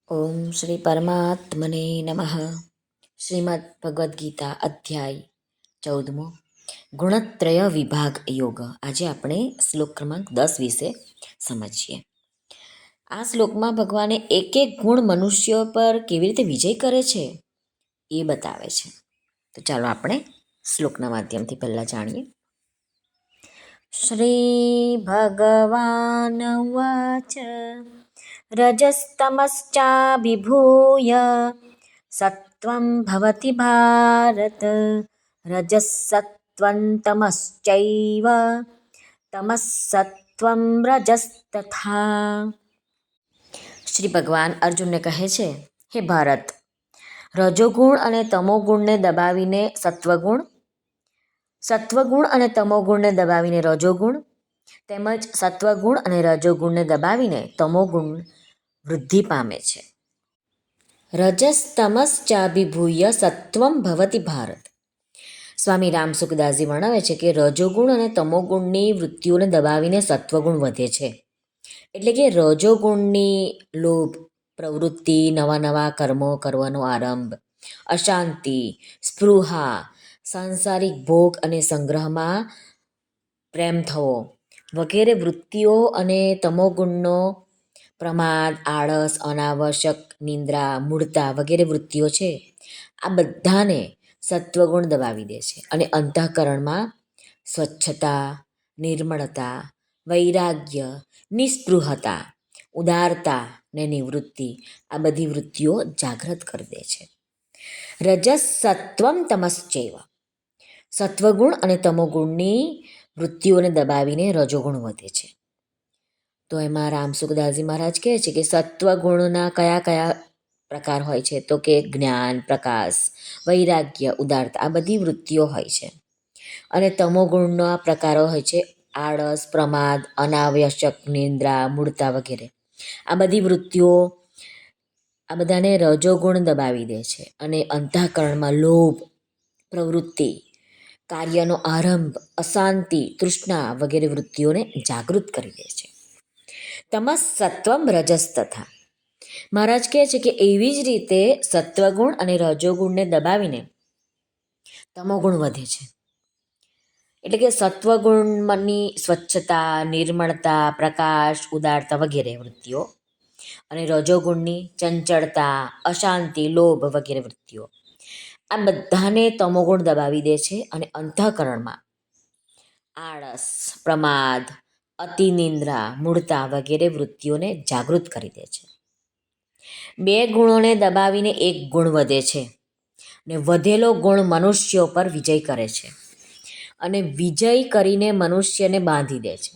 ઓમ શ્રી પરમાત્મને નમઃ. શ્રીમદ્ ભગવદ્ ગીતા અધ્યાય 14 ગુણત્રય વિભાગ યોગ. આજે આપણે શ્લોક ક્રમાંક 10 વિશે સમજીએ. આ શ્લોકમાં ભગવાને એક એક ગુણ મનુષ્યો પર કેવી રીતે વિજય કરે છે એ બતાવે છે. તો ચાલો આપણે શ્લોકના માધ્યમથી પહેલાં જાણીએ. શ્રી ભગવાન વાચ રજಸ್ತમશ્ચાભિભૂય સત્વં ભવતિ ભારત રજસત્વં તમશ્ચૈવ તમસત્વં રજಸ್ತથા. શ્રી ભગવાન અર્જુનને કહે છે, હે ભારત, રજોગુણ અને તમોગુણને દબાવીને સત્વગુણ અને તમોગુણને દબાવીને રજોગુણ, તેમજ સત્વગુણ અને રજોગુણને દબાવીને તમોગુણ વૃદ્ધિ પામે છે. રજસ્તમશ્ચાભિભૂય સત્વં ભવતિ ભારત. સ્વામી રામસુખદાસજી વર્ણવે છે કે રજોગુણ અને તમોગુણની વૃત્તિઓને દબાવીને સત્વગુણ વધે છે. એટલે કે રજોગુણની લોભ, પ્રવૃત્તિ, નવા નવા કર્મો કરવાનો આરંભ, અશાંતિ, સ્પૃહા, સાંસારિક ભોગ અને સંગ્રહમાં પ્રેમ થવો વગેરે વૃત્તિઓ અને તમોગુણનો પ્રમાદ, આળસ, અનાવશ્યક નિંદ્રા, મૂઢતા વગેરે વૃત્તિઓ છે. આ બધાને સત્વગુણ દબાવી દે છે અને અંતઃકરણમાં સ્વચ્છતા, નિર્મળતા, વૈરાગ્ય, નિસ્પૃહતા, ઉદારતા ને નિવૃત્તિ, આ બધી વૃત્તિઓ જાગૃત કરી દે છે. રજસ સત્વમ તમશ્ચૈવ. સત્વગુણ અને તમોગુણની વૃત્તિઓને દબાવીને રજોગુણ વધે છે. તો એમાં રામસુખદાસજી મહારાજ કહે છે કે સત્વગુણના કયા કયા પ્રકાર હોય છે, તો કે જ્ઞાન, પ્રકાશ, વૈરાગ્ય, ઉદારતા, આ બધી વૃત્તિઓ હોય છે. અને તમોગુણના પ્રકારો હોય છે આળસ, પ્રમાદ, અનાવશ્યક નિંદ્રા, મૂઢતા વગેરે. આ બધી વૃત્તિઓ આ બધાને રજોગુણ દબાવી દે છે અને અંતઃકરણમાં લોભ, પ્રવૃત્તિ, કાર્યનો આરંભ, અશાંતિ, તૃષ્ણા વગેરે વૃત્તિઓને જાગૃત કરી દે છે. તમસ સત્વમ રજસ તથા. મહારાજ કહે છે કે એવી જ રીતે સત્વગુણ અને રજોગુણને દબાવીને તમોગુણ વધે છે. એટલે કે સત્વગુણની સ્વચ્છતા, નિર્મળતા, પ્રકાશ, ઉદારતા વગેરે વૃત્તિઓ અને રજોગુણની ચંચળતા, અશાંતિ, લોભ વગેરે વૃત્તિઓ, આ બધાને તમોગુણ દબાવી દે છે અને અંતઃકરણમાં આળસ, પ્રમાદ, અતિનિંદ્રા, મૂઢતા વગેરે વૃત્તિઓને જાગૃત કરી દે છે. બે ગુણોને દબાવીને એક ગુણ વધે છે ને વધેલો ગુણ મનુષ્યો પર વિજય કરે છે અને વિજય કરીને મનુષ્યને બાંધી દે છે.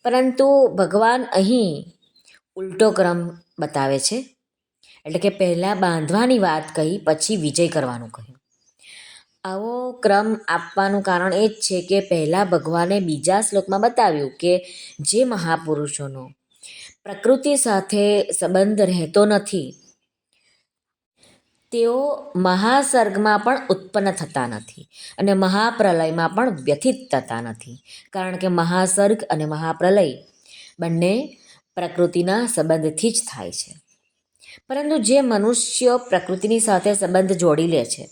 પરંતુ ભગવાન અહીં ઉલટો ક્રમ બતાવે છે. એટલે કે પહેલાં બાંધવાની વાત કહી, પછી વિજય કરવાનું કહ્યું. આવો ક્રમ આપવાનું કારણ એ જ છે કે પહેલાં ભગવાને બીજા શ્લોકમાં બતાવ્યું કે જે મહાપુરુષોનો પ્રકૃતિ સાથે સંબંધ રહેતો નથી તેઓ મહાસર્ગમાં પણ ઉત્પન્ન થતા નથી અને મહાપ્રલયમાં પણ વ્યથિત થતા નથી. કારણ કે મહાસર્ગ અને મહાપ્રલય બંને પ્રકૃતિના સંબંધથી જ થાય છે. પરંતુ જે મનુષ્યો પ્રકૃતિની સાથે સંબંધ જોડી લે છે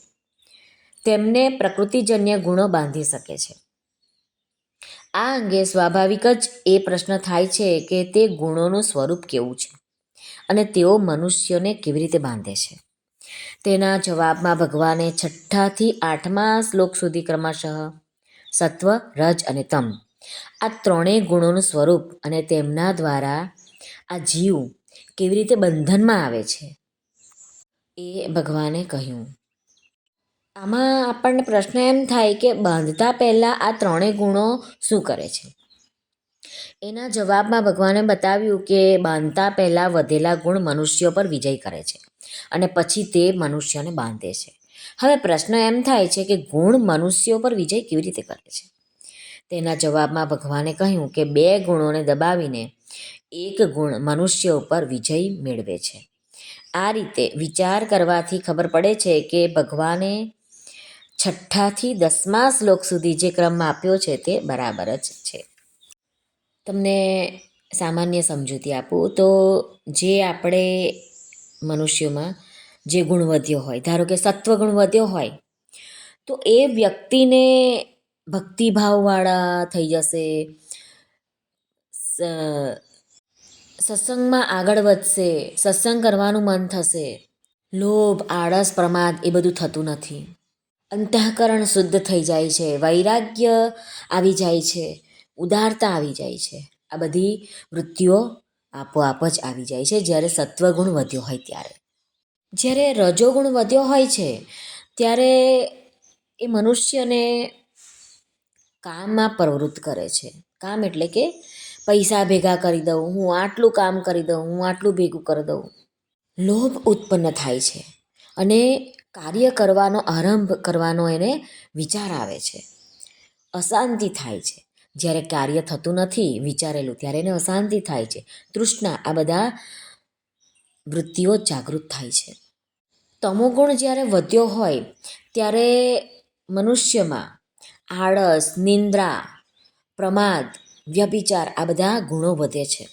તેમને પ્રકૃતિજન્ય ગુણો બાંધી શકે છે. આ અંગે સ્વાભાવિક જ એ પ્રશ્ન થાય છે કે તે ગુણોનું સ્વરૂપ કેવું છે અને તેઓ મનુષ્યોને કેવી રીતે બાંધે છે. તેના જવાબમાં ભગવાને 6થી 8મા શ્લોક સુધી ક્રમશઃ સત્વ, રજ અને તમ, આ ત્રણેય ગુણોનું સ્વરૂપ અને તેમના દ્વારા આ જીવ કેવી રીતે બંધનમાં આવે છે એ ભગવાને કહ્યું. આમાં આપણને પ્રશ્ન એમ થાય કે બાંધતા પહેલાં આ ત્રણેય ગુણો શું કરે છે? એના જવાબમાં ભગવાને બતાવ્યું કે બાંધતા પહેલાં વધેલા ગુણ મનુષ્યો પર વિજય કરે છે અને પછી તે મનુષ્યને બાંધે છે. હવે પ્રશ્ન એમ થાય છે કે ગુણ મનુષ્યો પર વિજય કેવી રીતે કરે છે? તેના જવાબમાં ભગવાને કહ્યું કે બે ગુણોને દબાવીને એક ગુણ મનુષ્ય ઉપર વિજય મેળવે છે. આ રીતે વિચાર કરવાથી ખબર પડે છે કે ભગવાને 6થી 10મા શ્લોક સુધી જે ક્રમ આપ્યો છે તે બરાબર જ છે. તમને સામાન્ય સમજૂતી આપું તો જે આપણે મનુષ્યમાં જે ગુણ વધ્યો હોય, ધારો કે સત્વગુણ વધ્યો હોય તો એ વ્યક્તિને ભક્તિભાવવાળા થઈ જશે, સત્સંગમાં આગળ વધશે, સત્સંગ કરવાનું મન થશે. લોભ, આળસ, પ્રમાદ એ બધું થતું નથી. અંતઃકરણ શુદ્ધ થઈ જાય છે, વૈરાગ્ય આવી જાય છે, ઉદારતા આવી જાય છે. આ બધી વૃત્તિઓ આપોઆપ જ આવી જાય છે જ્યારે સત્વગુણ વધ્યો હોય ત્યારે. જ્યારે રજોગુણ વધ્યો હોય છે ત્યારે એ મનુષ્યને કામમાં પ્રવૃત્ત કરે છે. કામ એટલે કે પૈસા ભેગા કરી દઉં, હું આટલું કામ કરી દઉં, હું આટલું ભેગું કરી દઉં. લોભ ઉત્પન્ન થાય છે અને કાર્ય કરવાનો આરંભ કરવાનો એને વિચાર આવે છે. અશાંતિ થાય છે જ્યારે કાર્ય થતું નથી વિચારેલું, ત્યારે એને અશાંતિ થાય છે. તૃષ્ણા, આ બધા વૃત્તિઓ જાગૃત થાય છે. તમોગુણ જ્યારે વધ્યો હોય ત્યારે મનુષ્યમાં આળસ, નિંદ્રા, પ્રમાદ, વ્યભિચાર આ બધા ગુણો વધે છે.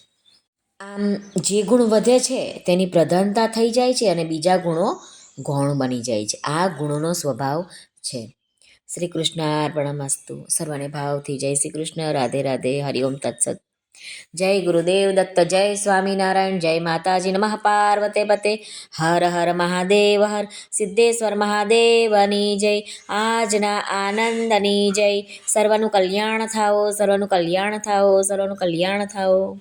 આમ જે ગુણ વધે છે તેની પ્રધાનતા થઈ જાય છે અને બીજા ગુણો ગૌણ બની જાય છે. આ ગુણોનો સ્વભાવ છે. શ્રી કૃષ્ણાર્પણમસ્તુ. સર્વને ભાવથી જય શ્રી કૃષ્ણ. રાધે રાધે. હરિઓમ તત્સત. જય ગુરુદેવ દત્ત. જય સ્વામિનારાયણ. જય માતાજી. નમઃ પાર્વતે પતે. હર હર મહાદેવ હર. સિદ્ધેશ્વર મહાદેવની જય. આજના આનંદની જય. સર્વનું કલ્યાણ થાઓ, સર્વનું કલ્યાણ થાઓ, સર્વનું કલ્યાણ થાઓ.